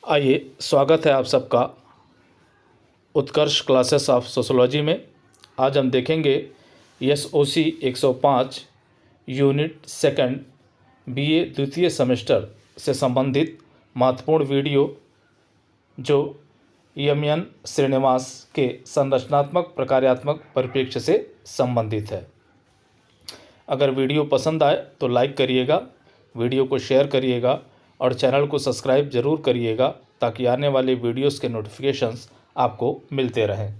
आइए, स्वागत है आप सबका उत्कर्ष क्लासेस ऑफ सोशोलॉजी में। आज हम देखेंगे SOC 105 यूनिट सेकंड BA द्वितीय सेमेस्टर से संबंधित महत्वपूर्ण वीडियो जो EMN श्रीनिवास के संरचनात्मक प्रकार्यात्मक परिप्रेक्ष्य से संबंधित है। अगर वीडियो पसंद आए तो लाइक करिएगा, वीडियो को शेयर करिएगा और चैनल को सब्सक्राइब ज़रूर करिएगा ताकि आने वाले वीडियोस के नोटिफिकेशंस आपको मिलते रहें।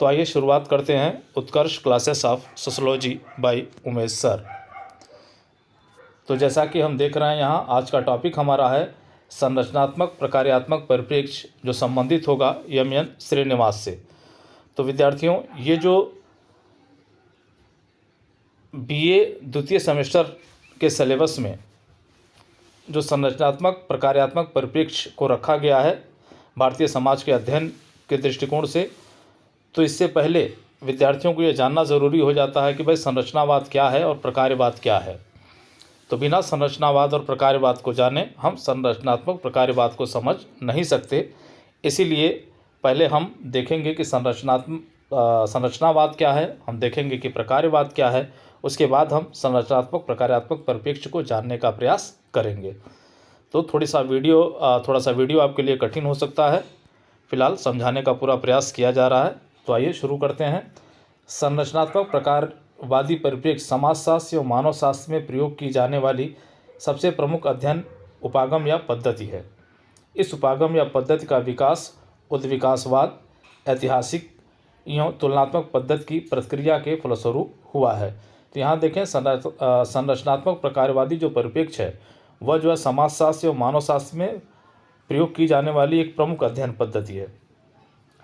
तो आइए शुरुआत करते हैं Utkarsh classes of sociology by Umesh sir. तो जैसा कि हम देख रहे हैं यहाँ आज का टॉपिक हमारा है संरचनात्मक प्रकार्यात्मक परिप्रेक्ष्य जो संबंधित होगा EMN श्रीनिवास से। तो विद्यार्थियों, ये जो BA द्वितीय सेमेस्टर के सिलेबस में जो संरचनात्मक प्रकार्यात्मक परिप्रेक्ष्य को रखा गया है भारतीय समाज के अध्ययन के दृष्टिकोण से, तो इससे पहले विद्यार्थियों को ये जानना ज़रूरी हो जाता है कि भाई संरचनावाद क्या है और प्रकार्यवाद क्या है। तो बिना संरचनावाद और प्रकार्यवाद को जाने हम संरचनात्मक प्रकार्यवाद को समझ नहीं सकते। इसीलिए पहले हम देखेंगे कि संरचनावाद क्या है, हम देखेंगे कि प्रकार्यवाद क्या है, उसके बाद हम संरचनात्मक प्रकार्यात्मक परिप्रेक्ष्य को जानने का प्रयास करेंगे। तो थोड़ा सा वीडियो आपके लिए कठिन हो सकता है, फिलहाल समझाने का पूरा प्रयास किया जा रहा है। तो आइए शुरू करते हैं। संरचनात्मक प्रकारवादी परिप्रेक्ष्य समाजशास्त्र एवं मानव शास्त्र में प्रयोग की जाने वाली सबसे प्रमुख अध्ययन उपागम या पद्धति है। इस उपागम या पद्धति का विकास उद्विकासवाद, ऐतिहासिक एवं तुलनात्मक पद्धति की प्रक्रिया के फलस्वरूप हुआ है। तो यहाँ देखें, संरचनात्मक प्रकारवादी जो परिप्रेक्ष्य है वह जो है समाजशास्त्र एवं मानव शास्त्र में प्रयोग की जाने वाली एक प्रमुख अध्ययन पद्धति है।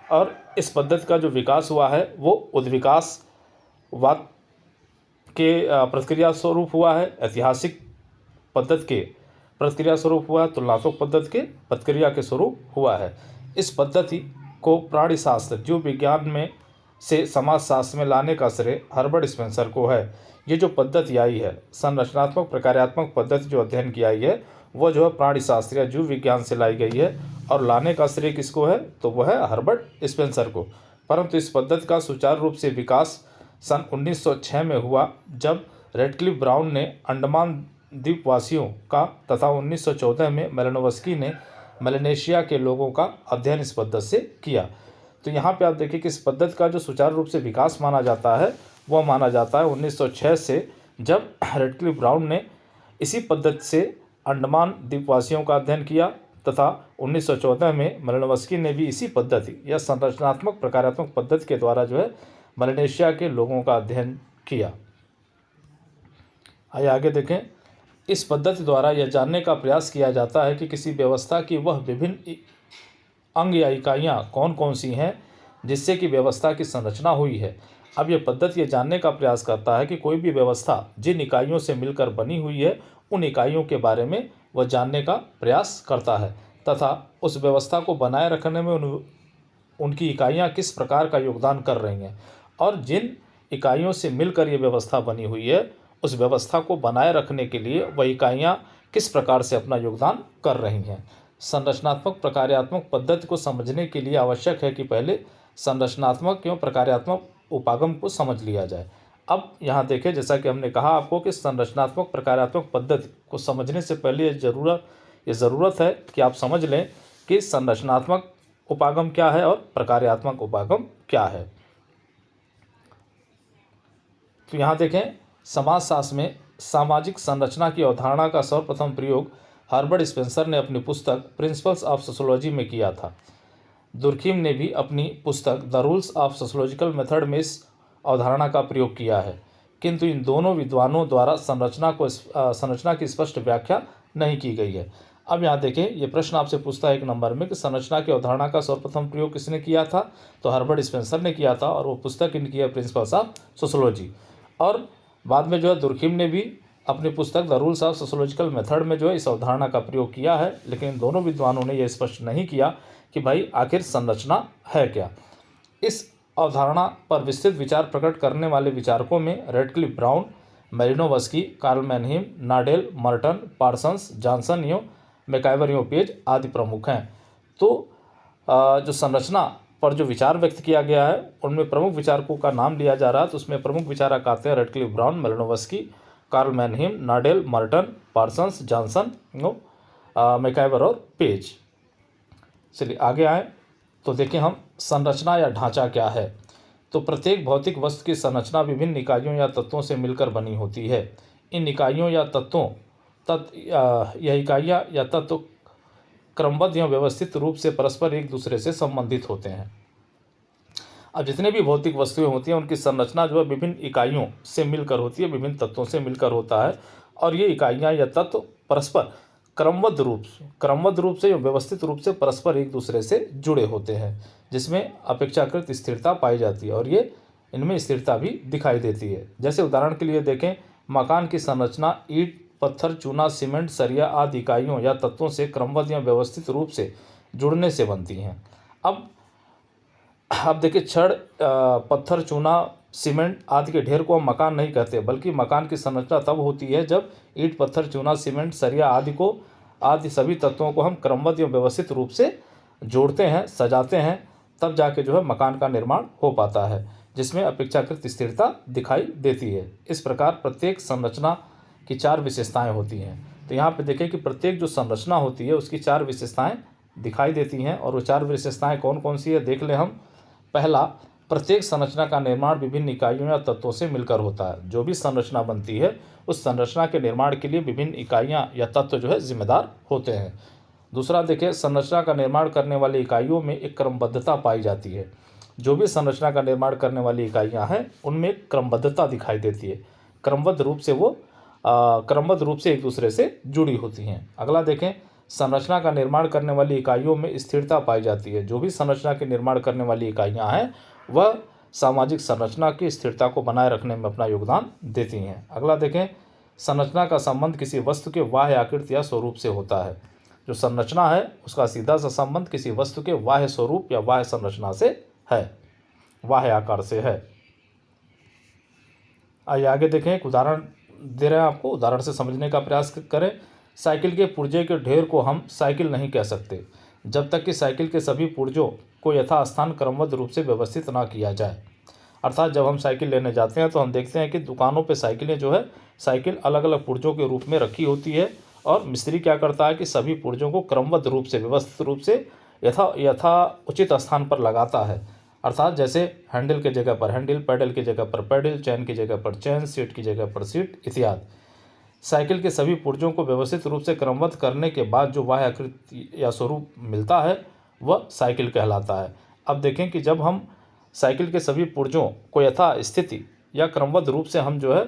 और इस पद्धति का जो विकास हुआ है वो उद्विकासवाद के प्रक्रिया स्वरूप हुआ है, ऐतिहासिक पद्धति के प्रक्रिया स्वरूप हुआ है, तुलनात्मक पद्धति के प्रक्रिया के स्वरूप हुआ है। इस पद्धति को प्राणीशास्त्र जीव विज्ञान में से समाजशास्त्र में लाने का श्रेय हर्बर्ट स्पेंसर को है। ये जो पद्धति आई है, संरचनात्मक प्रकार्यात्मक पद्धति जो अध्ययन की आई है वह जो है प्राणीशास्त्र या जीव विज्ञान से लाई गई है और लाने का श्रेय किसको है, तो वह है हर्बर्ट स्पेंसर को। परंतु इस पद्धति का सुचारू रूप से विकास सन 1906 में हुआ, जब रेडक्लिफ ब्राउन ने अंडमान द्वीपवासियों का तथा 1914 में मेलानोव्स्की ने मेलानेशिया के लोगों का अध्ययन इस पद्धति से किया। तो यहाँ पे आप देखिए कि इस पद्धति का जो सुचारू रूप से विकास माना जाता है वह माना जाता है 1906 से, जब रेडक्लिफ ब्राउन ने इसी पद्धति से अंडमान द्वीपवासियों का अध्ययन किया तथा 1914 में मेलानोव्स्की ने भी इसी पद्धति या संरचनात्मक प्रकारात्मक पद्धति के द्वारा जो है मेलानेशिया के लोगों का अध्ययन किया। आइए आगे देखें। इस पद्धति द्वारा यह जानने का प्रयास किया जाता है कि किसी व्यवस्था की वह विभिन्न अंग या इकाइयाँ कौन कौन सी हैं जिससे कि व्यवस्था की संरचना हुई है। अब यह पद्धति यह जानने का प्रयास करता है कि कोई भी व्यवस्था जिन इकाइयों से मिलकर बनी हुई है उन इकाइयों के बारे में वह जानने का प्रयास करता है तथा उस व्यवस्था को बनाए रखने में उनकी इकाइयाँ किस प्रकार का योगदान कर रही हैं और जिन इकाइयों से मिलकर ये व्यवस्था बनी हुई है उस व्यवस्था को बनाए रखने के लिए वह इकाइयाँ किस प्रकार से अपना योगदान कर रही हैं। संरचनात्मक प्रकार्यात्मक पद्धति को समझने के लिए आवश्यक है कि पहले संरचनात्मक एवं प्रकार्यात्मक उपागम को समझ लिया जाए। अब यहाँ देखें, जैसा कि हमने कहा आपको कि संरचनात्मक प्रकार्यात्मक पद्धति को समझने से पहले ये ज़रूरत है कि आप समझ लें कि संरचनात्मक उपागम क्या है और प्रकार्यात्मक उपागम क्या है। तो यहाँ देखें, समाजशास्त्र में सामाजिक संरचना की अवधारणा का सर्वप्रथम प्रयोग हर्बर्ट स्पेंसर ने अपनी पुस्तक प्रिंसिपल्स ऑफ सोशोलॉजी में किया था। दुर्खीम ने भी अपनी पुस्तक the rules of sociological method में इस अवधारणा का प्रयोग किया है, किंतु इन दोनों विद्वानों द्वारा संरचना की स्पष्ट व्याख्या नहीं की गई है। अब यहाँ देखें, ये प्रश्न आपसे पूछता है 1 नंबर में कि संरचना की अवधारणा का सर्वप्रथम प्रयोग किसने किया था, तो हर्बर्ट स्पेंसर ने किया था और वो पुस्तक इनकी है प्रिंसिपल्स ऑफ सोशोलॉजी। और बाद में जो है दुर्खीम ने भी अपनी पुस्तक the rules of sociological method में जो है इस अवधारणा का प्रयोग किया है, लेकिन इन दोनों विद्वानों ने यह स्पष्ट नहीं किया कि भाई आखिर संरचना है क्या। इस अवधारणा पर विस्तृत विचार प्रकट करने वाले विचारकों में Radcliffe Brown, Malinowski, Karl Mannheim, Nadel, Merton, Parsons, Johnson एवं मैकाइवर एवं पेज आदि प्रमुख हैं। तो जो संरचना पर जो विचार व्यक्त किया गया है उनमें प्रमुख विचारकों का नाम लिया जा रहा है। तो उसमें प्रमुख विचारक आते हैं Radcliffe Brown, Malinowski, Karl Mannheim, Nadel, Merton, Parsons, Johnson, MacIver और पेज। चलिए आगे आए तो देखें हम संरचना या ढांचा क्या है। तो प्रत्येक भौतिक वस्तु की संरचना विभिन्न इकाइयों या तत्वों से मिलकर बनी होती है। इन इकाइयों या यह इकाइयाँ या तत्व क्रमबद्ध या व्यवस्थित रूप से परस्पर एक दूसरे से संबंधित होते हैं। अब जितने भी भौतिक वस्तुएं होती हैं उनकी संरचना जो है विभिन्न इकाइयों से मिलकर होती है, विभिन्न तत्वों से मिलकर होता है, और ये इकाइयाँ या तत्व परस्पर क्रमबद्ध रूप से या व्यवस्थित रूप से परस्पर एक दूसरे से जुड़े होते हैं, जिसमें अपेक्षाकृत स्थिरता पाई जाती है और ये इनमें स्थिरता भी दिखाई देती है। जैसे उदाहरण के लिए देखें, मकान की संरचना ईंट, पत्थर, चूना, सीमेंट, सरिया आदि इकाइयों या तत्वों से क्रमबद्ध या व्यवस्थित रूप से जुड़ने से बनती हैं। अब देखिए, छड़, पत्थर, चूना, सीमेंट आदि के ढेर को हम मकान नहीं कहते, बल्कि मकान की संरचना तब होती है जब ईंट, पत्थर, चूना, सीमेंट, सरिया आदि सभी तत्वों को हम क्रमबद्ध या व्यवस्थित रूप से जोड़ते हैं, सजाते हैं, तब जाके जो है मकान का निर्माण हो पाता है, जिसमें अपेक्षाकृत स्थिरता दिखाई देती है। इस प्रकार प्रत्येक संरचना की 4 विशेषताएं होती हैं। तो यहाँ पे देखें कि प्रत्येक जो संरचना होती है उसकी 4 विशेषताएं दिखाई देती हैं, और वो 4 विशेषताएं कौन कौन सी है देख लें हम। पहला, प्रत्येक संरचना का निर्माण विभिन्न इकाइयों या तत्वों से मिलकर होता है। जो भी संरचना बनती है उस संरचना के निर्माण के लिए विभिन्न इकाइयाँ या तत्व जो है जिम्मेदार होते हैं। दूसरा देखें, संरचना का निर्माण करने वाली इकाइयों में एक क्रमबद्धता पाई जाती है। जो भी संरचना का निर्माण करने वाली इकाइयाँ हैं उनमें एक क्रमबद्धता दिखाई देती है, क्रमबद्ध रूप से एक दूसरे से जुड़ी होती हैं। अगला देखें, संरचना का निर्माण करने वाली इकाइयों में स्थिरता पाई जाती है। जो भी संरचना के निर्माण करने वाली इकाइयाँ हैं वह सामाजिक संरचना की स्थिरता को बनाए रखने में अपना योगदान देती हैं। अगला देखें, संरचना का संबंध किसी वस्तु के बाह्य आकृति या स्वरूप से होता है। जो संरचना है उसका सीधा सा संबंध किसी वस्तु के बाह्य स्वरूप या बाह्य संरचना से है, बाह्य आकार से है। आइए आगे देखें, एक उदाहरण दे रहे हैं आपको, उदाहरण से समझने का प्रयास करें। साइकिल के पुर्जे के ढेर को हम साइकिल नहीं कह सकते जब तक कि साइकिल के सभी पुर्जों को यथास्थान क्रमबद्ध रूप से व्यवस्थित ना किया जाए। अर्थात जब हम साइकिल लेने जाते हैं तो हम देखते हैं कि दुकानों पे साइकिलें जो है साइकिल अलग अलग पुर्जों के रूप में रखी होती है, और मिस्त्री क्या करता है कि सभी पुर्जों को क्रमबद्ध रूप से व्यवस्थित रूप से यथा उचित स्थान पर लगाता है। अर्थात जैसे हैंडल की जगह पर हैंडल, पैडल की जगह पर पैडल, चैन की जगह पर चैन, सीट की जगह पर सीट इत्यादि। साइकिल के सभी पुर्जों को व्यवस्थित रूप से क्रमबद्ध करने के बाद जो बाह्य आकृति या स्वरूप मिलता है वह साइकिल कहलाता है। अब देखें कि जब हम साइकिल के सभी पुर्जों को यथा स्थिति या क्रमबद्ध रूप से हम जो है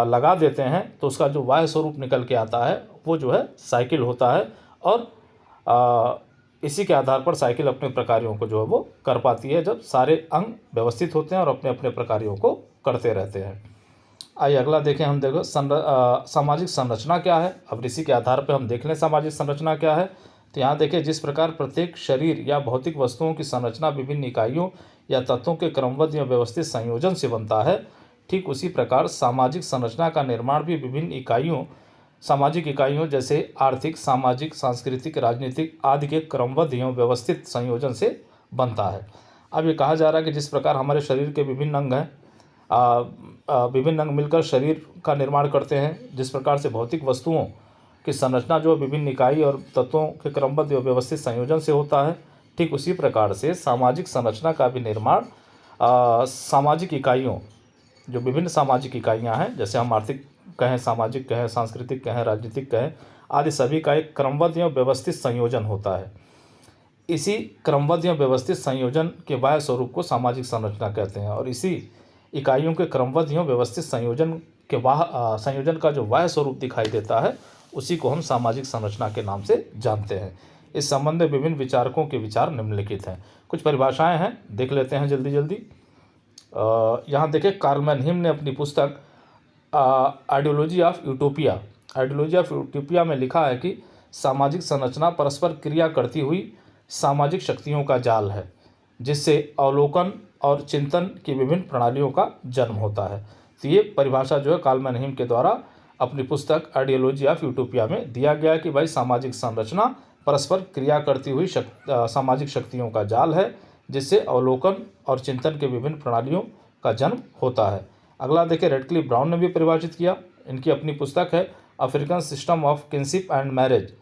लगा देते हैं तो उसका जो बाह्य स्वरूप निकल के आता है वो जो है साइकिल होता है, और इसी के आधार पर साइकिल अपने प्रकार्यों को जो है वो कर पाती है जब सारे अंग व्यवस्थित होते हैं और अपने अपने प्रकार्यों को करते रहते हैं। आइए अगला देखें, हम देखो सामाजिक संरचना क्या है। अब इसी के आधार पर हम देख लें सामाजिक संरचना क्या है। तो यहाँ देखें, जिस प्रकार प्रत्येक शरीर या भौतिक वस्तुओं की संरचना विभिन्न इकाइयों या तत्वों के क्रमबद्ध या व्यवस्थित संयोजन से बनता है, ठीक उसी प्रकार सामाजिक संरचना का निर्माण भी विभिन्न सामाजिक इकाइयों जैसे आर्थिक, सामाजिक, सांस्कृतिक, राजनीतिक आदि के क्रमबद्ध एवं व्यवस्थित संयोजन से बनता है। अब ये कहा जा रहा है कि जिस प्रकार हमारे शरीर के विभिन्न अंग हैं, विभिन्न अंग मिलकर शरीर का निर्माण करते हैं, जिस प्रकार से भौतिक वस्तुओं की संरचना जो विभिन्न इकाई और तत्वों के क्रमबद्ध एवं व्यवस्थित संयोजन से होता है, ठीक उसी प्रकार से सामाजिक संरचना का भी निर्माण सामाजिक इकाइयों, जो विभिन्न सामाजिक इकाइयाँ हैं, जैसे हम आर्थिक कहें, सामाजिक कहें, सांस्कृतिक कहें, राजनीतिक कहें आदि सभी का एक क्रमबद्ध एवं व्यवस्थित संयोजन होता है। इसी क्रमबद्ध एवं व्यवस्थित संयोजन के बाह्य स्वरूप को सामाजिक संरचना कहते हैं, और इसी इकाइयों के क्रमबद्ध एवं व्यवस्थित संयोजन का जो बाह्य स्वरूप दिखाई देता है उसी को हम सामाजिक संरचना के नाम से जानते हैं। इस संबंध में विभिन्न विचारकों के विचार निम्नलिखित हैं। कुछ परिभाषाएं हैं, देख लेते हैं जल्दी। यहाँ देखें, कार्ल मैनहीम ने अपनी पुस्तक आइडियोलॉजी ऑफ यूटोपिया में लिखा है कि सामाजिक संरचना परस्पर क्रिया करती हुई सामाजिक शक्तियों का जाल है, जिससे अवलोकन और चिंतन की विभिन्न प्रणालियों का जन्म होता है। तो ये परिभाषा जो है कार्ल मैनहीम के द्वारा अपनी पुस्तक आइडियोलॉजी ऑफ यूटोपिया में दिया गया है कि भाई सामाजिक संरचना परस्पर क्रिया करती हुई सामाजिक शक्तियों का जाल है, जिससे अवलोकन और चिंतन के विभिन्न प्रणालियों का जन्म होता है। अगला देखिए, रेडक्लिफ ब्राउन ने भी परिभाषित किया। इनकी अपनी पुस्तक है African system of kinship and marriage.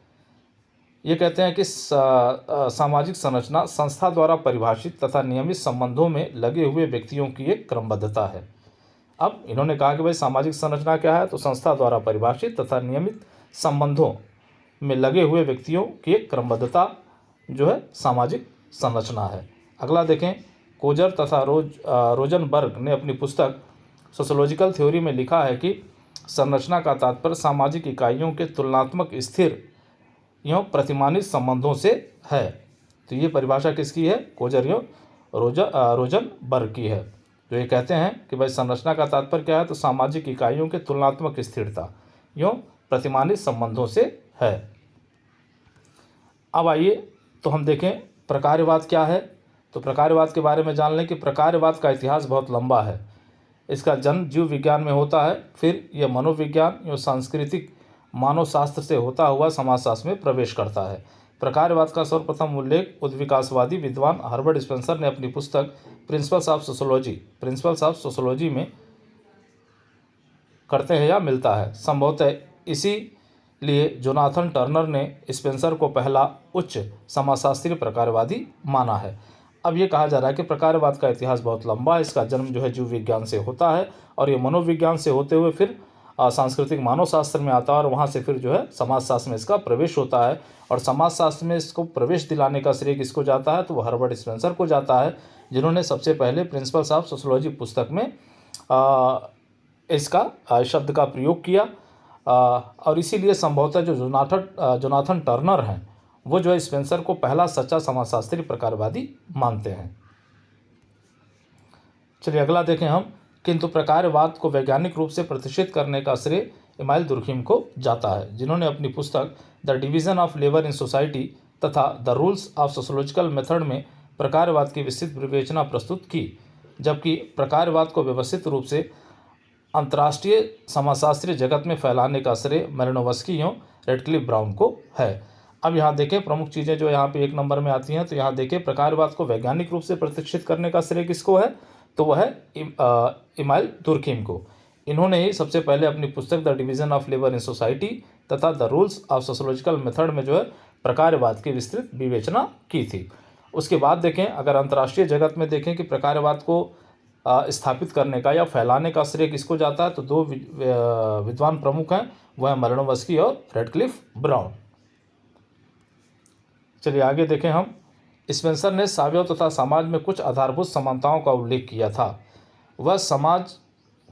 ये कहते हैं कि सामाजिक संरचना संस्था द्वारा परिभाषित तथा नियमित संबंधों में लगे हुए व्यक्तियों की एक क्रमबद्धता है। अब इन्होंने कहा कि भाई सामाजिक संरचना क्या है, तो संस्था द्वारा परिभाषित तथा नियमित संबंधों में लगे हुए व्यक्तियों की एक क्रमबद्धता जो है सामाजिक संरचना है। अगला देखें, कोजर तथा रोजनबर्ग ने अपनी पुस्तक सोशोलॉजिकल थ्योरी में लिखा है कि संरचना का तात्पर्य सामाजिक इकाइयों के तुलनात्मक स्थिर एवं प्रतिमानित संबंधों से है। तो ये परिभाषा किसकी है? कोजर एवं रोजनबर्ग की है, जो ये कहते हैं कि भाई संरचना का तात्पर्य क्या है, तो सामाजिक इकाइयों के तुलनात्मक स्थिरता एवं प्रतिमानित संबंधों से है। अब आइए तो हम देखें प्रकार्यवाद क्या है। तो प्रकार्यवाद के बारे में जान लें कि प्रकार्यवाद का इतिहास बहुत लंबा है। इसका जन्म जीव विज्ञान में होता है, फिर यह मनोविज्ञान एवं सांस्कृतिक मानवशास्त्र से होता हुआ समाजशास्त्र में प्रवेश करता है। प्रकार्यवाद का सर्वप्रथम उल्लेख उद्विकासवादी विद्वान हर्बर्ट स्पेंसर ने अपनी पुस्तक प्रिंसिपल्स ऑफ सोशोलॉजी में करते हैं या मिलता है। संभवतः इसीलिए जोनाथन टर्नर ने स्पेंसर को पहला उच्च समाजशास्त्रीय प्रकार्यवादी माना है। अब ये कहा जा रहा है कि प्रकार्यवाद का इतिहास बहुत लंबा है। इसका जन्म जो है जीव विज्ञान से होता है और ये मनोविज्ञान से होते हुए फिर सांस्कृतिक मानवशास्त्र में आता है और वहाँ से फिर जो है समाजशास्त्र में इसका प्रवेश होता है। और समाजशास्त्र में इसको प्रवेश दिलाने का श्रेय किसको जाता है, तो वो हर्बर्ट स्पेंसर को जाता है, जिन्होंने सबसे पहले प्रिंसिपल्स ऑफ सोशोलॉजी पुस्तक में इसका शब्द का प्रयोग किया। और इसीलिए संभवतः जो जोनाथन टर्नर हैं वो जो है स्पेंसर को पहला सच्चा समाजशास्त्री प्रकारवादी मानते हैं। चलिए अगला देखें हम, किंतु प्रकार्यवाद को वैज्ञानिक रूप से प्रतिष्ठित करने का श्रेय इमाइल दुर्खिम को जाता है, जिन्होंने अपनी पुस्तक the division of labour in society तथा the rules of sociological method में प्रकार्यवाद की विस्तृत विवेचना प्रस्तुत की। जबकि प्रकार्यवाद को व्यवस्थित रूप से अंतर्राष्ट्रीय समाजशास्त्रीय जगत में फैलाने का श्रेय मैलिनोवस्की एवं रेडक्लिफ ब्राउन को है। अब यहाँ देखें प्रमुख चीज़ें जो यहाँ पे एक नंबर में आती हैं, तो यहाँ देखें प्रकार्यवाद को वैज्ञानिक रूप से प्रतिष्ठित करने का श्रेय किसको है, तो वह है इमाइल दुर्खिम को। इन्होंने ही सबसे पहले अपनी पुस्तक the division of labour in society तथा the rules of sociological method में जो है प्रकार्यवाद की विस्तृत विवेचना की थी। उसके बाद देखें, अगर अंतर्राष्ट्रीय जगत में देखें कि प्रकार्यवाद को स्थापित करने का या फैलाने का श्रेय किसको जाता है, तो दो विद्वान प्रमुख हैं, वह है मैलिनोवस्की और रेडक्लिफ ब्राउन। चलिए आगे देखें हम, स्पेंसर ने सावयव तथा समाज में कुछ आधारभूत समानताओं का उल्लेख किया था। वह समाज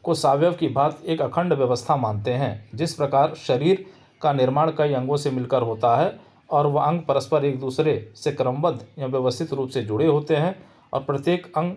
को सावयव की भांति एक अखंड व्यवस्था मानते हैं। जिस प्रकार शरीर का निर्माण कई अंगों से मिलकर होता है और वह अंग परस्पर एक दूसरे से क्रमबद्ध या व्यवस्थित रूप से जुड़े होते हैं और प्रत्येक अंग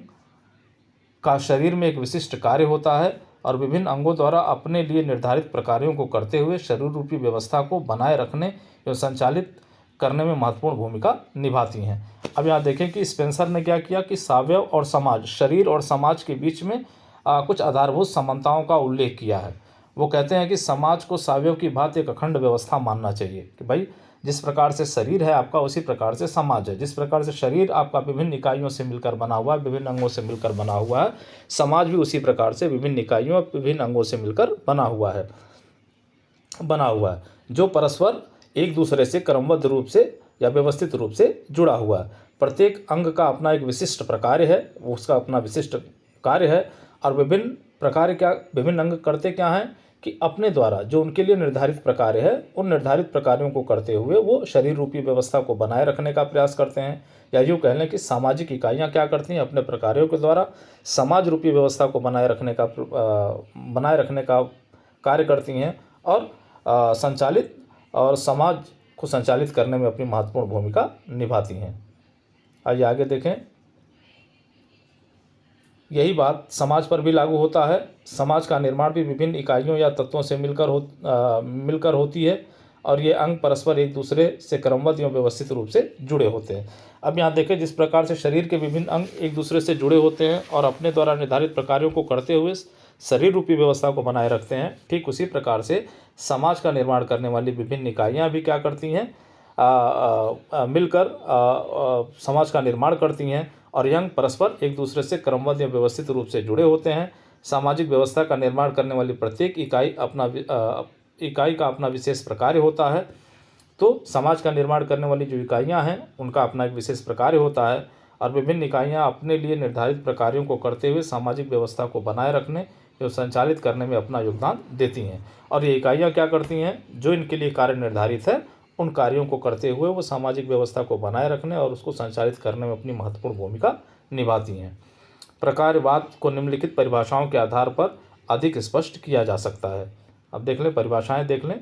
का शरीर में एक विशिष्ट कार्य होता है और विभिन्न अंगों द्वारा अपने लिए निर्धारित प्रकारों को करते हुए शरीर रूपी व्यवस्था को बनाए रखने एवं संचालित करने में महत्वपूर्ण भूमिका निभाती हैं। अब यहाँ देखें कि स्पेंसर ने क्या किया कि सावयव और समाज, शरीर और समाज के बीच में कुछ आधारभूत समानताओं का उल्लेख किया है। वो कहते हैं कि समाज को सावयव की भांति एक अखंड व्यवस्था मानना चाहिए कि भाई जिस प्रकार से शरीर है आपका, उसी प्रकार से समाज है। जिस प्रकार से शरीर आपका विभिन्न इकाइयों से मिलकर बना हुआ है, विभिन्न अंगों से मिलकर बना हुआ है, समाज भी उसी प्रकार से विभिन्न इकाइयों और विभिन्न अंगों से मिलकर बना हुआ है, जो परस्पर एक दूसरे से क्रमबद्ध रूप से या व्यवस्थित रूप से जुड़ा हुआ है। प्रत्येक अंग का अपना एक विशिष्ट प्रकार है, उसका अपना विशिष्ट कार्य है और विभिन्न अंग करते क्या हैं कि अपने द्वारा जो उनके लिए निर्धारित प्रकार है, उन निर्धारित प्रकारों को करते हुए वो शरीर रूपी व्यवस्था को बनाए रखने का प्रयास करते हैं। या यूँ कह लें कि सामाजिक इकाइयाँ क्या करती हैं, अपने प्रकारों के द्वारा समाज रूपी व्यवस्था को बनाए रखने का कार्य करती हैं और समाज को संचालित करने में अपनी महत्वपूर्ण भूमिका निभाती हैं। आइए आगे देखें, यही बात समाज पर भी लागू होता है। समाज का निर्माण भी विभिन्न इकाइयों या तत्वों से मिलकर होती है और ये अंग परस्पर एक दूसरे से क्रमबद्ध एवं व्यवस्थित रूप से जुड़े होते हैं। अब यहाँ देखें, जिस प्रकार से शरीर के विभिन्न अंग एक दूसरे से जुड़े होते हैं और अपने द्वारा निर्धारित प्रकारों को करते हुए शरीर रूपी व्यवस्था को बनाए रखते हैं, ठीक उसी प्रकार से समाज का निर्माण करने वाली विभिन्न इकाइयाँ भी क्या करती हैं, मिलकर समाज का निर्माण करती हैं और यंग परस्पर एक दूसरे से क्रमबद्ध या व्यवस्थित रूप से जुड़े होते हैं। सामाजिक व्यवस्था का निर्माण करने वाली प्रत्येक इकाई का अपना विशेष प्रकार होता है। तो समाज का निर्माण करने वाली जो इकाइयाँ हैं उनका अपना एक विशेष प्रकार होता है और विभिन्न इकाइयाँ अपने लिए निर्धारित प्रकारों को करते हुए सामाजिक व्यवस्था को बनाए रखने एवं संचालित करने में अपना योगदान देती हैं। और ये इकाइयाँ क्या करती हैं, जो इनके लिए कार्य निर्धारित है उन कार्यों को करते हुए वो सामाजिक व्यवस्था को बनाए रखने और उसको संचालित करने में अपनी महत्वपूर्ण भूमिका निभाती हैं। प्रकारवाद को निम्नलिखित परिभाषाओं के आधार पर अधिक स्पष्ट किया जा सकता है। अब देख लें परिभाषाएं, देख लें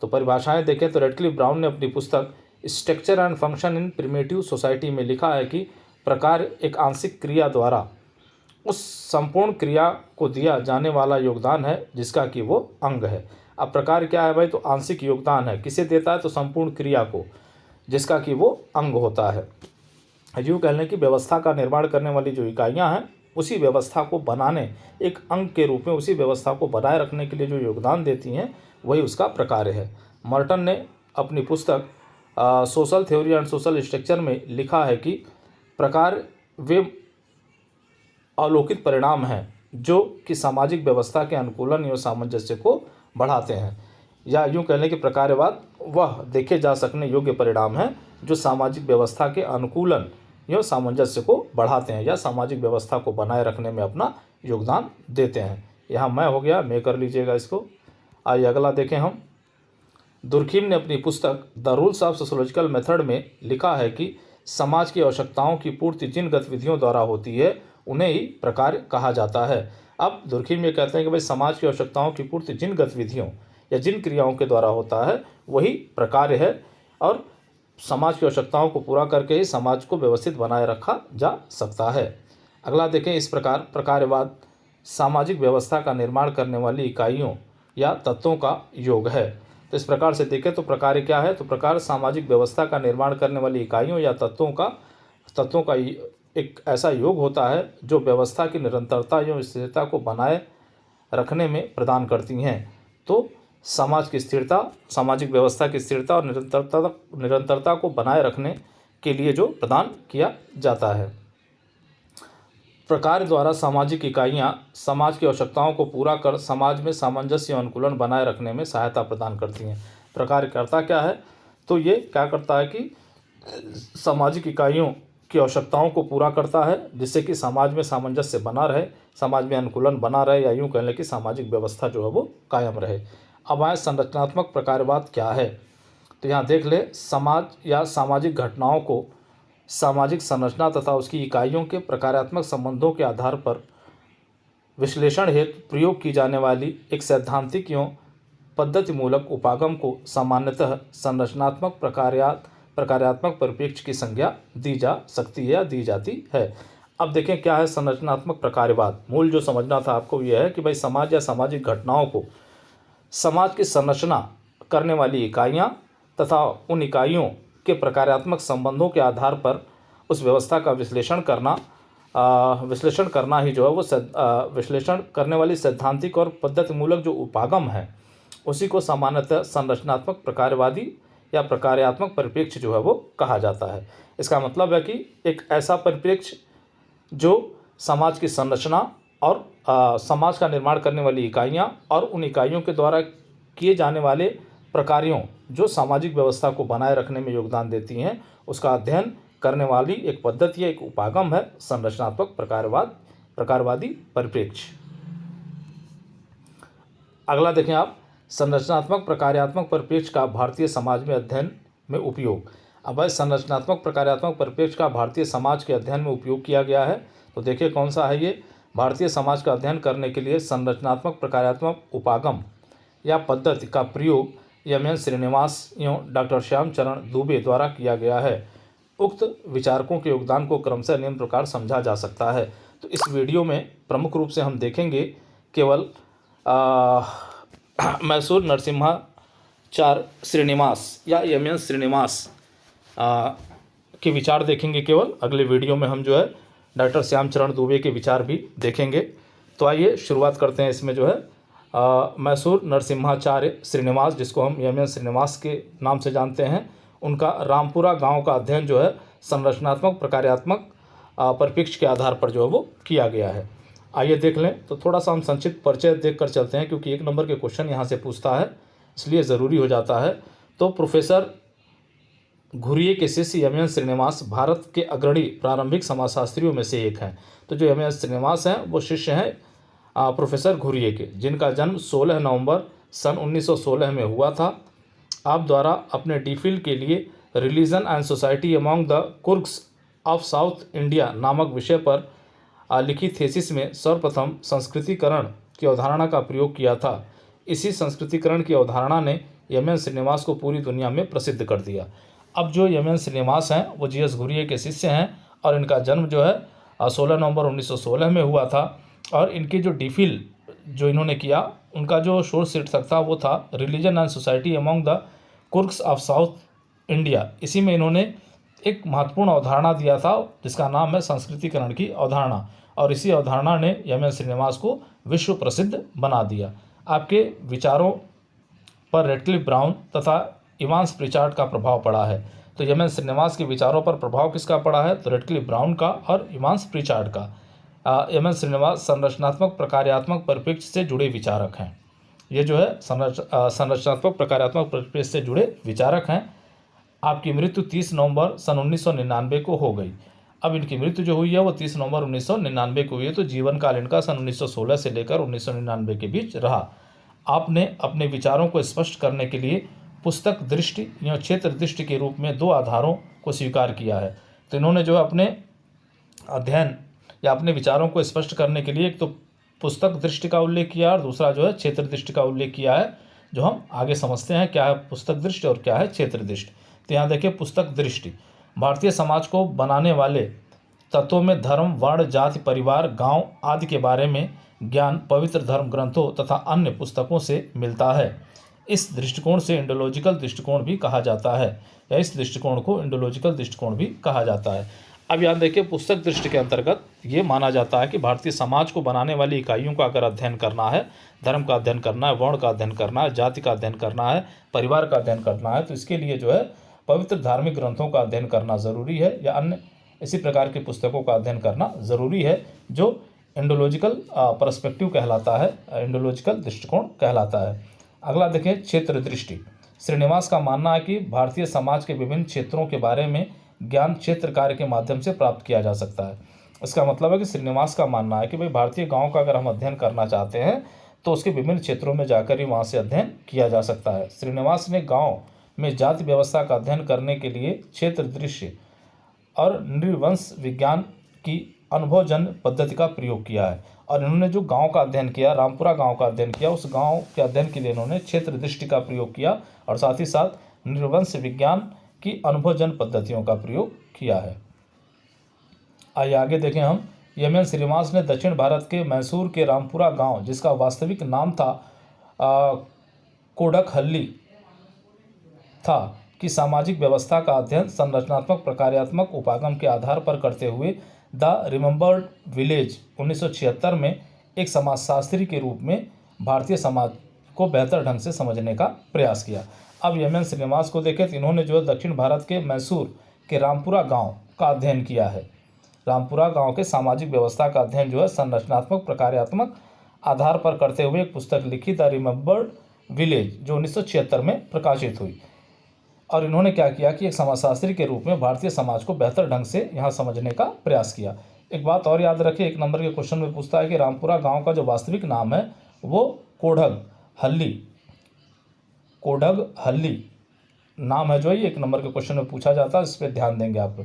तो परिभाषाएं देखें तो रेडक्लिफ ब्राउन ने अपनी पुस्तक structure and function in primitive society में लिखा है कि प्रकार एक आंशिक क्रिया द्वारा उस संपूर्ण क्रिया को दिया जाने वाला योगदान है जिसका कि वो अंग है। अब प्रकार क्या है भाई, तो आंशिक योगदान है, किसे देता है, तो संपूर्ण क्रिया को, जिसका कि वो अंग होता है। यूँ कह लें कि व्यवस्था का निर्माण करने वाली जो इकाइयाँ हैं उसी व्यवस्था को बनाने, एक अंग के रूप में उसी व्यवस्था को बनाए रखने के लिए जो योगदान देती हैं वही उसका प्रकार है। मर्टन ने अपनी पुस्तक social theory and social structure में लिखा है कि प्रकार वे अलौकिक परिणाम हैं जो कि सामाजिक व्यवस्था के अनुकूलन एवं सामंजस्य को बढ़ाते हैं, या यूँ कह लें कि प्रकारवाद वह देखे जा सकने योग्य परिणाम हैं जो सामाजिक व्यवस्था के अनुकूलन एवं सामंजस्य को बढ़ाते हैं या सामाजिक व्यवस्था को बनाए रखने में अपना योगदान देते हैं। यहाँ मैं हो गया, मैं कर लीजिएगा इसको। आइए अगला देखें हम। दुर्खीम ने अपनी पुस्तक the rules of sociological method में लिखा है कि समाज की आवश्यकताओं की पूर्ति जिन गतिविधियों द्वारा होती है उन्हें ही प्रकार कहा जाता है। अब दुर्खीम ये कहते हैं कि भाई समाज की आवश्यकताओं की पूर्ति जिन गतिविधियों या जिन क्रियाओं के द्वारा होता है वही प्रकार है और समाज की आवश्यकताओं को पूरा करके ही समाज को व्यवस्थित बनाए रखा जा सकता है। अगला देखें, इस प्रकार प्रकारवाद सामाजिक व्यवस्था का निर्माण करने वाली इकाइयों या तत्वों का योग है। तो इस प्रकार से देखें तो प्रकार क्या है, तो प्रकार सामाजिक व्यवस्था का निर्माण करने वाली इकाइयों या तत्वों का एक ऐसा योग होता है जो व्यवस्था की निरंतरता एवं स्थिरता को बनाए रखने में प्रदान करती हैं। तो समाज की स्थिरता, सामाजिक व्यवस्था की स्थिरता और निरंतरता को बनाए रखने के लिए जो प्रदान किया जाता है। प्रकार द्वारा सामाजिक इकाइयाँ समाज की आवश्यकताओं को पूरा कर समाज में सामंजस्य एवं अनुकूलन बनाए रखने में सहायता प्रदान करती हैं। प्रकार करता क्या है, तो ये क्या करता है कि सामाजिक इकाइयों की आवश्यकताओं को पूरा करता है जिससे कि समाज में सामंजस्य बना रहे, समाज में अनुकूलन बना रहे, या यूँ कह लें कि सामाजिक व्यवस्था जो है वो कायम रहे। अब आए संरचनात्मक प्रकारवाद क्या है, तो यहाँ देख ले, समाज या सामाजिक घटनाओं को सामाजिक संरचना तथा उसकी इकाइयों के प्रकारात्मक संबंधों के आधार पर विश्लेषण हेतु प्रयोग की जाने वाली एक सैद्धांतिक एवं पद्धतिमूलक उपागम को सामान्यतः संरचनात्मक प्रकारात्मक परिप्रेक्ष्य की संज्ञा दी जा सकती है या दी जाती है। अब देखें क्या है संरचनात्मक प्रकारवाद। मूल जो समझना था आपको यह है कि भाई समाज या सामाजिक घटनाओं को समाज की संरचना करने वाली इकाइयाँ तथा उन इकाइयों के प्रकारात्मक संबंधों के आधार पर उस व्यवस्था का विश्लेषण करना ही जो है वो विश्लेषण करने वाली सैद्धांतिक और पद्धतिमूलक जो उपागम है उसी को सामान्यतः संरचनात्मक प्रकारवादी या प्रकार्यात्मक परिप्रेक्ष्य जो है वो कहा जाता है। इसका मतलब है कि एक ऐसा परिप्रेक्ष्य जो समाज की संरचना और समाज का निर्माण करने वाली इकाइयाँ और उन इकाइयों के द्वारा किए जाने वाले प्रकार्यों जो सामाजिक व्यवस्था को बनाए रखने में योगदान देती हैं उसका अध्ययन करने वाली एक पद्धति, एक उपागम है संरचनात्मक प्रकारवादी परिप्रेक्ष्य। अगला देखें आप, संरचनात्मक प्रकार्यात्मक परिप्रेक्ष्य का भारतीय समाज में अध्ययन में उपयोग। अब संरचनात्मक प्रकार्यात्मक परिप्रेक्ष्य का भारतीय समाज के अध्ययन में उपयोग किया गया है। तो देखिए कौन सा है ये। भारतीय समाज का अध्ययन करने के लिए संरचनात्मक प्रकार्यात्मक उपागम या पद्धति का प्रयोग एम श्रीनिवास एवं डॉक्टर श्यामचरण दुबे द्वारा किया गया है। उक्त विचारकों के योगदान को क्रमशः निम्न प्रकार समझा जा सकता है। तो इस वीडियो में प्रमुख रूप से हम देखेंगे केवल मैसूर नरसिम्हाचार्य श्रीनिवास या एम श्रीनिवास के विचार देखेंगे केवल। अगले वीडियो में हम जो है डॉक्टर श्यामचरण दुबे के विचार भी देखेंगे। तो आइए शुरुआत करते हैं। इसमें जो है मैसूर नरसिम्हाचार्य श्रीनिवास, जिसको हम एम श्रीनिवास के नाम से जानते हैं, उनका रामपुरा गांव का अध्ययन जो है संरचनात्मक प्रकार्यात्मक परिप्रेक्ष्य के आधार पर जो है वो किया गया है। आइए देख लें। तो थोड़ा सा हम संक्षिप्त परिचय देख कर चलते हैं, क्योंकि 1 नंबर के क्वेश्चन यहाँ से पूछता है, इसलिए ज़रूरी हो जाता है। तो प्रोफेसर घुरिये के शिष्य एम एन श्रीनिवास भारत के अग्रणी प्रारंभिक समाजशास्त्रियों में से एक हैं। तो जो एम एन श्रीनिवास हैं वो शिष्य हैं प्रोफेसर घुरिये के, जिनका जन्म 16 नवंबर सन 1916 में हुआ था। आप द्वारा अपने डीफिल के लिए religion and society among the Coorgs of South India नामक विषय पर लिखी थीसिस में सर्वप्रथम संस्कृतिकरण की अवधारणा का प्रयोग किया था। इसी संस्कृतिकरण की अवधारणा ने एम एन श्रीनिवास को पूरी दुनिया में प्रसिद्ध कर दिया। अब जो एम एन श्रीनिवास हैं वो जी एस घुरिये के शिष्य हैं और इनका जन्म जो है 16 नवंबर 1916 में हुआ था। और इनके जो डीफिल जो इन्होंने किया, उनका जो शोध शीर्षक था वो था religion and society among the Coorgs of South India. इसी में इन्होंने एक महत्वपूर्ण अवधारणा दिया था जिसका नाम है संस्कृतिकरण की अवधारणा, और इसी अवधारणा ने एम एन श्रीनिवास को विश्व प्रसिद्ध बना दिया। आपके विचारों पर रेडक्लिफ ब्राउन तथा इवांस प्रिचार्ड का प्रभाव पड़ा है। तो एम एन श्रीनिवास के विचारों पर प्रभाव किसका पड़ा है? तो रेडक्लिफ ब्राउन का और इवांस प्रिचार्ड का। एम एन श्रीनिवास संरचनात्मक प्रकार्यात्मक परिप्रेक्ष्य से जुड़े विचारक हैं। ये जो है संरचनात्मक प्रकार्यात्मक परिप्रेक्ष्य से जुड़े विचारक हैं। आपकी मृत्यु 30 नवंबर सन 1999 को हो गई। अब इनकी मृत्यु जो हुई है वो 30 नवंबर 1999 को हुई है। तो जीवन काल इनका सन 1916 से लेकर 1999 के बीच रहा। आपने अपने विचारों को स्पष्ट करने के लिए पुस्तक दृष्टि या क्षेत्र दृष्टि के रूप में 2 आधारों को स्वीकार किया है। तो इन्होंने जो है अपने अध्ययन या अपने विचारों को स्पष्ट करने के लिए एक तो पुस्तक दृष्टि का उल्लेख किया और दूसरा जो है क्षेत्र दृष्टि का उल्लेख किया है, जो हम आगे समझते हैं क्या है पुस्तक दृष्टि और क्या है क्षेत्र दृष्टि। तो यहाँ देखिए पुस्तक दृष्टि भारतीय समाज को बनाने वाले तत्वों में धर्म, वर्ण, जाति, परिवार, गांव आदि के बारे में ज्ञान पवित्र धर्म ग्रंथों तथा अन्य पुस्तकों से मिलता है। इस दृष्टिकोण से इंडोलॉजिकल दृष्टिकोण भी कहा जाता है, या इस दृष्टिकोण को इंडोलॉजिकल दृष्टिकोण भी कहा जाता है। अब यहाँ देखिए पुस्तक दृष्टि के अंतर्गत ये माना जाता है कि भारतीय समाज को बनाने वाली इकाइयों का अगर अध्ययन करना है, धर्म का अध्ययन करना है, वर्ण का अध्ययन करना है, जाति का अध्ययन करना है, परिवार का अध्ययन करना है, तो इसके लिए जो है पवित्र धार्मिक ग्रंथों का अध्ययन करना ज़रूरी है, या अन्य इसी प्रकार की पुस्तकों का अध्ययन करना ज़रूरी है, जो इंडोलॉजिकल पर्सपेक्टिव कहलाता है, इंडोलॉजिकल दृष्टिकोण कहलाता है। अगला देखें क्षेत्र दृष्टि। श्रीनिवास का मानना है कि भारतीय समाज के विभिन्न क्षेत्रों के बारे में ज्ञान क्षेत्र कार्य के माध्यम से प्राप्त किया जा सकता है। इसका मतलब है कि श्रीनिवास का मानना है कि भाई भारतीय गाँव का अगर हम अध्ययन करना चाहते हैं तो उसके विभिन्न क्षेत्रों में जाकर ही वहाँ से अध्ययन किया जा सकता है। श्रीनिवास ने गाँव में जाति व्यवस्था का अध्ययन करने के लिए क्षेत्र दृश्य और नृवंश विज्ञान की अनुभवजन्य पद्धति का प्रयोग किया है। और इन्होंने जो गांव का अध्ययन किया, रामपुरा गांव का अध्ययन किया, उस गांव के अध्ययन के लिए इन्होंने क्षेत्र दृष्टि का प्रयोग किया और साथ ही साथ नृवंश विज्ञान की अनुभवजन्य पद्धतियों का प्रयोग किया है। आइए आगे देखें हम। एम एन श्रीनिवास ने दक्षिण भारत के मैसूर के रामपुरा गाँव, जिसका वास्तविक नाम था कोडकहल्ली था, कि सामाजिक व्यवस्था का अध्ययन संरचनात्मक प्रकार्यात्मक उपागम के आधार पर करते हुए द रिमेंबर्ड विलेज 1976 में एक समाजशास्त्री के रूप में भारतीय समाज को बेहतर ढंग से समझने का प्रयास किया। अब एम एन श्रीनिवास को देखें तो इन्होंने जो है दक्षिण भारत के मैसूर के रामपुरा गांव का अध्ययन किया है। रामपुरा गांव के सामाजिक व्यवस्था का अध्ययन जो है संरचनात्मक प्रकार्यात्मक आधार पर करते हुए एक पुस्तक लिखी द रिमेंबर्ड विलेज, जो 1976 में प्रकाशित हुई। और इन्होंने क्या किया कि एक समाजशास्त्री के रूप में भारतीय समाज को बेहतर ढंग से यहाँ समझने का प्रयास किया। एक बात और याद रखिए, 1 नंबर के क्वेश्चन में पूछता है कि रामपुरा गांव का जो वास्तविक नाम है वो कोडगहल्ली नाम है, जो ये 1 नंबर के क्वेश्चन में पूछा जाता है, इस पर ध्यान देंगे आप।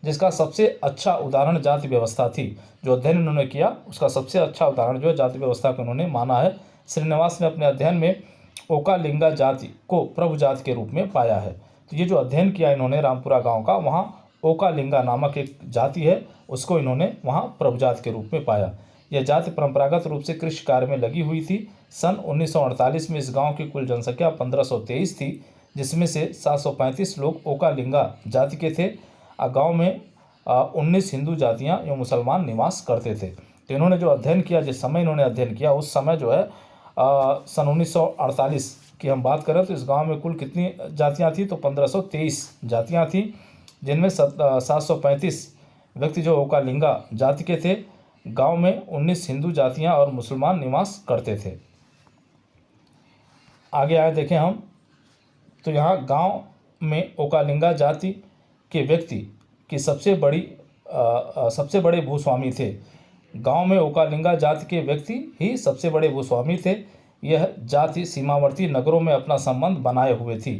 जिसका सबसे अच्छा उदाहरण जाति व्यवस्था थी। जो अध्ययन इन्होंने किया उसका सबसे अच्छा उदाहरण जो है जाति व्यवस्था को उन्होंने माना है। श्रीनिवास ने अपने अध्ययन में ओकालिंगा जाति को प्रभु जाति के रूप में पाया है। तो ये जो अध्ययन किया इन्होंने रामपुरा गांव का, वहाँ ओकालिंगा नामक एक जाति है, उसको इन्होंने वहाँ प्रभु जाति के रूप में पाया। यह जाति परंपरागत रूप से कृषि कार्य में लगी हुई थी। सन 1948 में इस गांव की कुल जनसंख्या 1523 थी, जिसमें से 735 लोग ओकालिंगा जाति के थे। गांव में 19 हिंदू जातियां एवं मुसलमान निवास करते थे। तो इन्होंने जो अध्ययन किया, जिस समय इन्होंने अध्ययन किया उस समय जो है सन 1948 की हम बात करें तो इस गांव में कुल कितनी जातियां थी, तो 1523 जातियां थी, जिनमें 735 व्यक्ति जो ओकालिंगा जाति के थे। गांव में 19 हिंदू जातियां और मुसलमान निवास करते थे। आगे आए देखें हम, तो यहाँ गांव में ओकालिंगा जाति के व्यक्ति की सबसे बड़े भूस्वामी थे। गांव में ओकालिंगा जाति के व्यक्ति ही सबसे बड़े भूस्वामी थे। यह जाति सीमावर्ती नगरों में अपना संबंध बनाए हुए थी।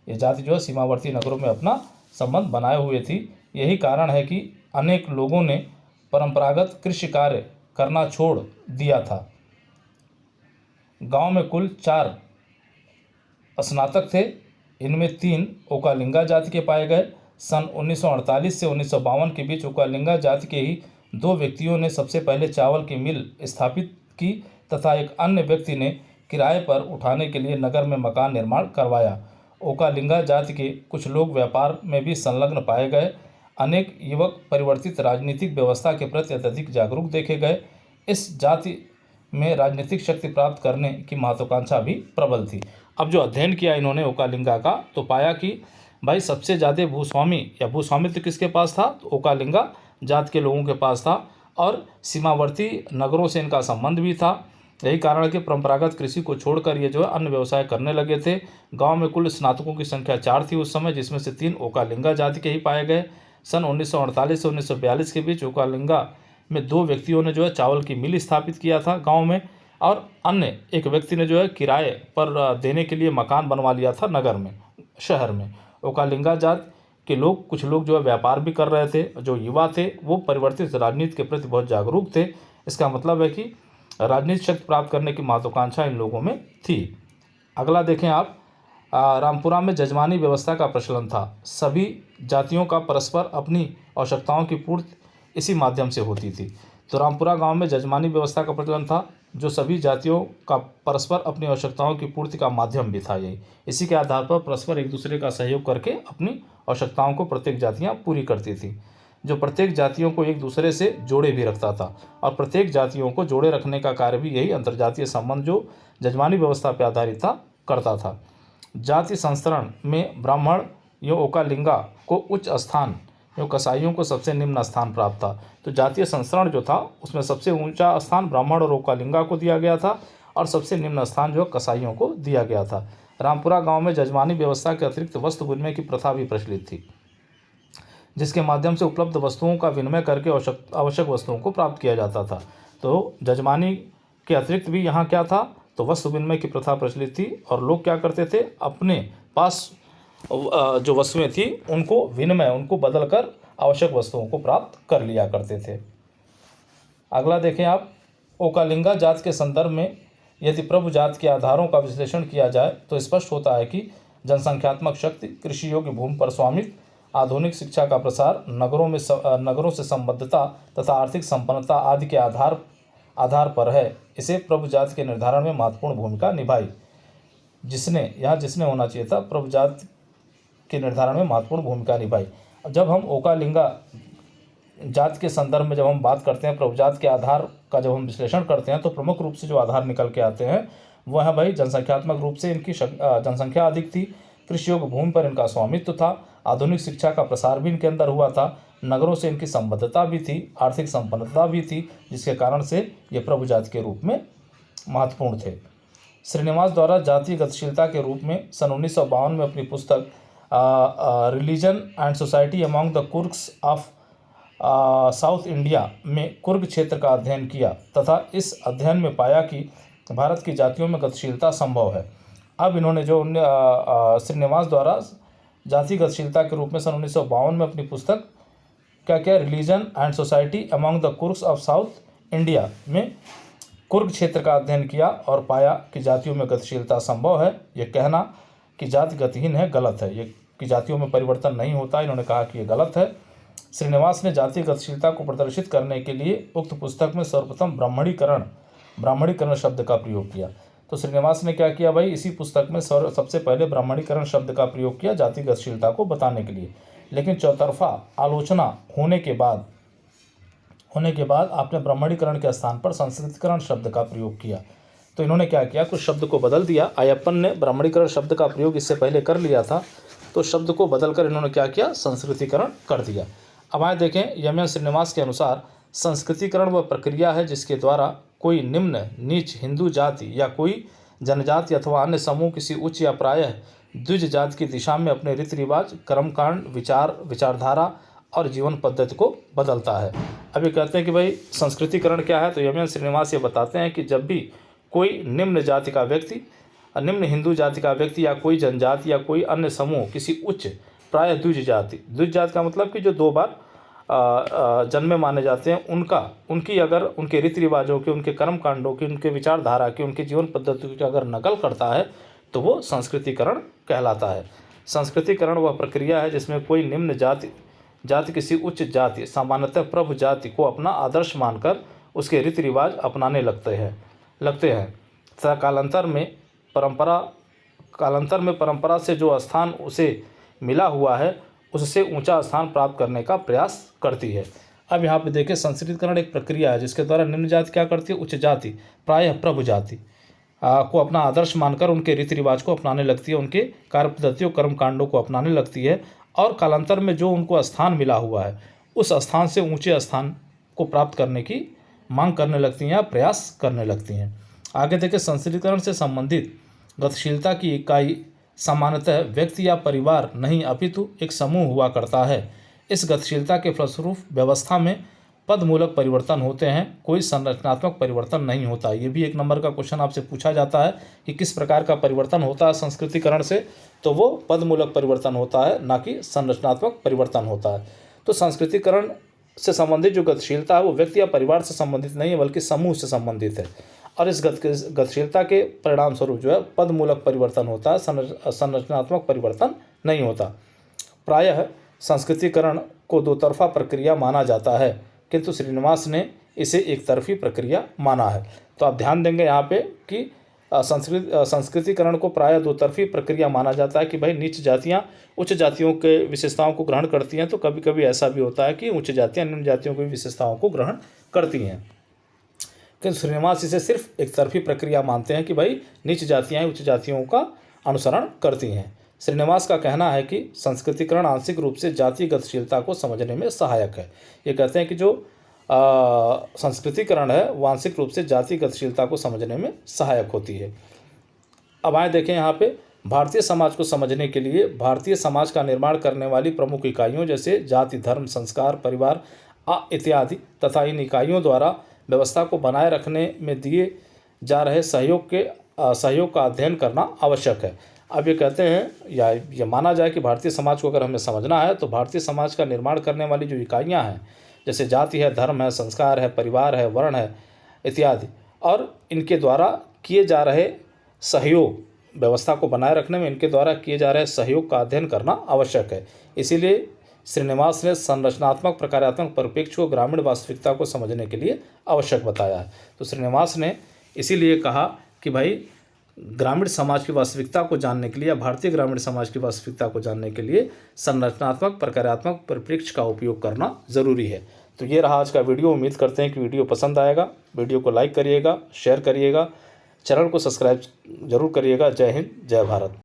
ये जाति जो है सीमावर्ती नगरों में अपना संबंध बनाए हुए थी। यही कारण है कि अनेक लोगों ने परंपरागत कृषि कार्य करना छोड़ दिया था। गांव में कुल 4 स्नातक थे, इनमें 3 ओकालिंगा जाति के पाए गए। सन 1948 से 1952 के बीच ओकालिंगा जाति के ही 2 व्यक्तियों ने सबसे पहले चावल की मिल स्थापित की तथा एक अन्य व्यक्ति ने किराए पर उठाने के लिए नगर में मकान निर्माण करवाया। ओकालिंगा जाति के कुछ लोग व्यापार में भी संलग्न पाए गए। अनेक युवक परिवर्तित राजनीतिक व्यवस्था के प्रति अत्यधिक जागरूक देखे गए। इस जाति में राजनीतिक शक्ति प्राप्त करने की महत्वाकांक्षा भी प्रबल थी। अब जो अध्ययन किया इन्होंने ओकालिंगा का, तो पाया कि भाई सबसे ज़्यादा भूस्वामी या भूस्वामित्व किसके पास था, तो ओकालिंगा जात के लोगों के पास था और सीमावर्ती नगरों से इनका संबंध भी था। यही कारण है कि परंपरागत कृषि को छोड़कर ये जो है अन्य व्यवसाय करने लगे थे। गांव में कुल स्नातकों की संख्या 4 थी उस समय, जिसमें से 3 ओकालिंगा जाति के ही पाए गए। सन 1948 से 1942 के बीच ओकालिंगा में 2 व्यक्तियों ने जो है चावल की मिल स्थापित किया था गांव में, और अन्य एक व्यक्ति ने जो है किराए पर देने के लिए मकान बनवा लिया था नगर में, शहर में। ओकालिंगा जात के लोग, कुछ लोग जो है व्यापार भी कर रहे थे। जो युवा थे वो परिवर्तित राजनीति के प्रति बहुत जागरूक थे। इसका मतलब है कि राजनीतिक शक्ति प्राप्त करने की महत्वाकांक्षा इन लोगों में थी। अगला देखें आप, रामपुरा में जजमानी व्यवस्था का प्रचलन था। सभी जातियों का परस्पर अपनी आवश्यकताओं की पूर्ति इसी माध्यम से होती थी। तो रामपुरा गांव में जजमानी व्यवस्था का प्रचलन था, जो सभी जातियों का परस्पर अपनी आवश्यकताओं की पूर्ति का माध्यम भी था। यही इसी के आधार पर परस्पर एक दूसरे का सहयोग करके अपनी आवश्यकताओं को प्रत्येक जातियां पूरी करती थी, जो प्रत्येक जातियों को एक दूसरे से जोड़े भी रखता था। और प्रत्येक जातियों को जोड़े रखने का कार्य भी यही अंतर्जातीय संबंध जो जजमानी व्यवस्था पर आधारित था करता था। जाति संस्तरण में ब्राह्मण यो ओकालिंगा को उच्च स्थान, यो कसाईयों को सबसे निम्न स्थान प्राप्त था। तो जातीय संस्करण जो था उसमें सबसे ऊंचा स्थान ब्राह्मण और ओकालिंगा को दिया गया था और सबसे निम्न स्थान जो कसाईयों को दिया गया था। रामपुरा गांव में जजमानी व्यवस्था के अतिरिक्त वस्तु विनिमय की प्रथा भी प्रचलित थी, जिसके माध्यम से उपलब्ध वस्तुओं का विनिमय करके आवश्यक वस्तुओं को प्राप्त किया जाता था। तो जजमानी के अतिरिक्त भी यहाँ क्या था, तो वस्तु विनिमय की प्रथा प्रचलित थी और लोग क्या करते थे, अपने पास जो वस्तुएं थी उनको विनिमय, उनको बदलकर आवश्यक वस्तुओं को प्राप्त कर लिया करते थे। अगला देखें आप, ओकालिंगा जात के संदर्भ में यदि प्रभु जात के आधारों का विश्लेषण किया जाए तो स्पष्ट होता है कि जनसंख्यात्मक शक्ति, कृषि योग्य भूमि पर स्वामित्व, आधुनिक शिक्षा का प्रसार, नगरों से संबद्धता तथा आर्थिक संपन्नता आदि के आधार पर है। इसे प्रभु जात के निर्धारण में महत्वपूर्ण भूमिका निभाई। जिसने होना चाहिए था, प्रभु जात के निर्धारण में महत्वपूर्ण भूमिका निभाई। जब हम ओकालिंगा जात के संदर्भ में जब हम बात करते हैं, प्रभु जात के आधार का जब हम विश्लेषण करते हैं, तो प्रमुख रूप से जो आधार निकल के आते हैं वो है भाई जनसंख्यात्मक रूप से इनकी जनसंख्या अधिक थी, कृषि योग्य भूमि पर इनका स्वामित्व था, आधुनिक शिक्षा का प्रसार भी इनके अंदर हुआ था, नगरों से इनकी संबद्धता भी थी, आर्थिक संपन्नता भी थी, जिसके कारण से ये प्रभु जात के रूप में महत्वपूर्ण थे। श्रीनिवास द्वारा जातीय गतिशीलता के रूप में सन 1952 में अपनी पुस्तक religion and society among the Coorgs of South India में कुर्ग क्षेत्र का अध्ययन किया तथा इस अध्ययन में पाया कि भारत की जातियों में गतिशीलता संभव है। अब इन्होंने जो श्रीनिवास द्वारा जातीय गतिशीलता के रूप में सन 1952 में अपनी पुस्तक क्या religion and society among the Coorgs of South India में कुर्ग क्षेत्र का अध्ययन किया और पाया कि जातियों में गतिशीलता संभव है। यह कहना कि जाति गतिहीन है गलत है, ये कि जातियों में परिवर्तन नहीं होता, इन्होंने कहा कि ये गलत है। श्रीनिवास ने जातीय गतिशीलता को प्रदर्शित करने के लिए उक्त पुस्तक में सर्वप्रथम ब्राह्मणीकरण शब्द का प्रयोग किया। तो श्रीनिवास ने क्या किया भाई, इसी पुस्तक में सबसे पहले ब्राह्मणीकरण शब्द का प्रयोग किया जातीय गतिशीलता को बताने के लिए। लेकिन चौतरफा आलोचना होने के बाद आपने ब्राह्मणीकरण के स्थान पर संस्कृतिकरण शब्द का प्रयोग किया। तो इन्होंने क्या किया, कुछ शब्द को बदल दिया। अय्यप्पन ने ब्राह्मणीकरण शब्द का प्रयोग इससे पहले कर लिया था, तो शब्द को बदलकर इन्होंने क्या किया, संस्कृतिकरण कर दिया। अब आए देखें, एम श्रीनिवास के अनुसार संस्कृतिकरण वह प्रक्रिया है जिसके द्वारा कोई निम्न नीच हिंदू जाति या कोई जनजाति अथवा अन्य समूह किसी उच्च या प्रायः द्विज जाति की दिशा में अपने रीति रिवाज, कर्मकांड, विचारधारा और जीवन पद्धति को बदलता है। अभी कहते हैं कि भाई संस्कृतिकरण क्या है, तो एम श्रीनिवास ये बताते हैं कि जब भी कोई निम्न जाति का व्यक्ति, निम्न हिंदू जाति का व्यक्ति या कोई जनजाति या कोई अन्य समूह किसी उच्च प्रायः द्विज जाति का मतलब कि जो 2 बार जन्मे माने जाते हैं, उनकी अगर उनके रीति रिवाजों की, उनके कर्म कांडों की, उनके विचारधारा की, उनके जीवन पद्धति की अगर नकल करता है तो वो संस्कृतिकरण कहलाता है। संस्कृतिकरण वह प्रक्रिया है जिसमें कोई निम्न जाति किसी उच्च जाति, सामान्यतः प्रभु जाति को अपना आदर्श मानकर उसके रीति रिवाज अपनाने लगते हैं तथा कालांतर में परंपरा से जो स्थान उसे मिला हुआ है उससे ऊंचा स्थान प्राप्त करने का प्रयास करती है। अब यहाँ पे देखें, संस्कृतिकरण एक प्रक्रिया है जिसके द्वारा निम्न जाति क्या करती है, उच्च जाति, प्रायः प्रभु जाति को अपना आदर्श मानकर उनके रीति रिवाज को अपनाने लगती है, उनके कार्य पद्धतियों, कर्म कांडों को अपनाने लगती है और कालांतर में जो उनको स्थान मिला हुआ है उस स्थान से ऊंचे स्थान को प्राप्त करने की मांग करने लगती हैं या प्रयास करने लगती हैं। आगे देखें, संस्कृतिकरण से संबंधित गतिशीलता की इकाई सामान्यतः व्यक्ति या परिवार नहीं अपितु एक समूह हुआ करता है। इस गतिशीलता के फलस्वरूप व्यवस्था में पदमूलक परिवर्तन होते हैं, कोई संरचनात्मक परिवर्तन नहीं होता। ये भी 1 नंबर का क्वेश्चन आपसे पूछा जाता है कि किस प्रकार का परिवर्तन होता है संस्कृतिकरण से, तो वो पदमूलक परिवर्तन होता है, ना कि संरचनात्मक परिवर्तन होता है। तो संस्कृतिकरण से संबंधित जो गतिशीलता है वो व्यक्ति या परिवार से संबंधित नहीं है बल्कि समूह से संबंधित है और इस गतिशीलता के परिणाम स्वरूप जो है पदमूलक परिवर्तन होता है, संरचनात्मक परिवर्तन नहीं होता। प्रायः संस्कृतिकरण को 2 तरफा प्रक्रिया माना जाता है, किंतु श्रीनिवास ने इसे एक तरफी प्रक्रिया माना है। तो आप ध्यान देंगे यहाँ पे कि संस्कृतिकरण को प्रायः 2 तरफी प्रक्रिया माना जाता है कि भाई नीच जातियाँ उच्च जातियों के विशेषताओं को ग्रहण करती हैं, तो कभी कभी ऐसा भी होता है कि उच्च जातियाँ निम्न जातियों की विशेषताओं को ग्रहण करती हैं। किंतु श्रीनिवास इसे सिर्फ एक तरफी प्रक्रिया मानते हैं कि भाई नीच जातियाँ उच्च जातियों का अनुसरण करती हैं। श्रीनिवास का कहना है कि संस्कृतिकरण आंशिक रूप से जाति गतिशीलता को समझने में सहायक है। ये कहते हैं कि जो संस्कृतिकरण है वो आंशिक रूप से जाति गतिशीलता को समझने में सहायक होती है। अब आए देखें यहाँ पे, भारतीय समाज को समझने के लिए भारतीय समाज का निर्माण करने वाली प्रमुख इकाइयों जैसे जाति, धर्म, संस्कार, परिवार इत्यादि तथा इन इकाइयों द्वारा व्यवस्था को बनाए रखने में दिए जा रहे सहयोग का अध्ययन करना आवश्यक है। अब ये कहते हैं या ये माना जाए कि भारतीय समाज को अगर हमें समझना है तो भारतीय समाज का निर्माण करने वाली जो इकाइयाँ हैं जैसे जाति है, धर्म है, संस्कार है, परिवार है, वर्ण है इत्यादि, और इनके द्वारा किए जा रहे सहयोग, व्यवस्था को बनाए रखने में इनके द्वारा किए जा रहे सहयोग का अध्ययन करना आवश्यक है। इसीलिए श्रीनिवास ने संरचनात्मक प्रकारात्मक परिप्रेक्ष्य को ग्रामीण वास्तविकता को समझने के लिए आवश्यक बताया है। तो श्रीनिवास ने इसीलिए कहा कि भाई ग्रामीण समाज की वास्तविकता को जानने के लिए या भारतीय ग्रामीण समाज की वास्तविकता को जानने के लिए संरचनात्मक प्रकारात्मक परिप्रेक्ष्य का उपयोग करना ज़रूरी है। तो ये रहा आज का वीडियो। उम्मीद करते हैं कि वीडियो पसंद आएगा। वीडियो को लाइक करिएगा, शेयर करिएगा, चैनल को सब्सक्राइब जरूर करिएगा। जय हिंद, जय भारत।